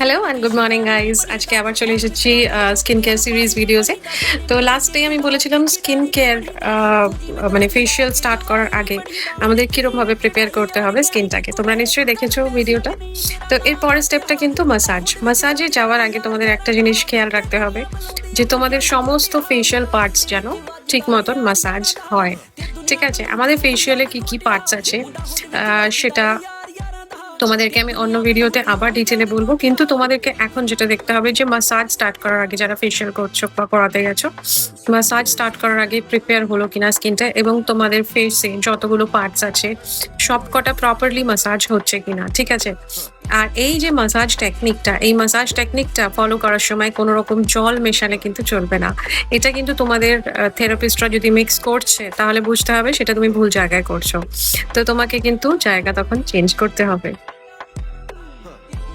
Hello and good morning guys. আজকে আবার চলে এসেছি স্কিন কেয়ার সিরিজ ভিডিওসে। তো লাস্ট ডে আমি বলেছিলাম স্কিন কেয়ার মানে ফেসিয়াল স্টার্ট করার আগে আমাদের কীরকমভাবে প্রিপেয়ার করতে হবে স্কিনটাকে। তোমরা নিশ্চয়ই দেখেছো ভিডিওটা। তো এর পরের স্টেপটা কিন্তু মাসাজে যাওয়ার আগে তোমাদের একটা জিনিস খেয়াল রাখতে হবে যে তোমাদের সমস্ত ফেসিয়াল পার্টস যেন ঠিক মতন মাসাজ হয়। ঠিক আছে, আমাদের ফেসিয়ালে কি কি পার্টস আছে সেটা তোমাদেরকে আমি অন্য ভিডিওতে আবার ডিটেলে বলবো, কিন্তু তোমাদেরকে এখন যেটা দেখতে হবে যে মাসাজ স্টার্ট করার আগে যারা ফেসিয়াল করছো বা করাতে গেছো, মাসাজ স্টার্ট করার আগে প্রিপেয়ার হলো কিনা স্কিনটা, এবং তোমাদের ফেসে যতগুলো পার্টস আছে সব কটা প্রপারলি মাসাজ হচ্ছে কিনা। ঠিক আছে, আর এই যে মাসাজ টেকনিকটা ফলো করার সময় কোনো রকম জল মেশালে কিন্তু চলবে না। এটা কিন্তু তোমাদের থেরাপিস্টরা যদি মিক্স করছে তাহলে বুঝতে হবে সেটা তুমি ভুল জায়গায় করছো। তো তোমাকে কিন্তু জায়গা তখন চেঞ্জ করতে হবে।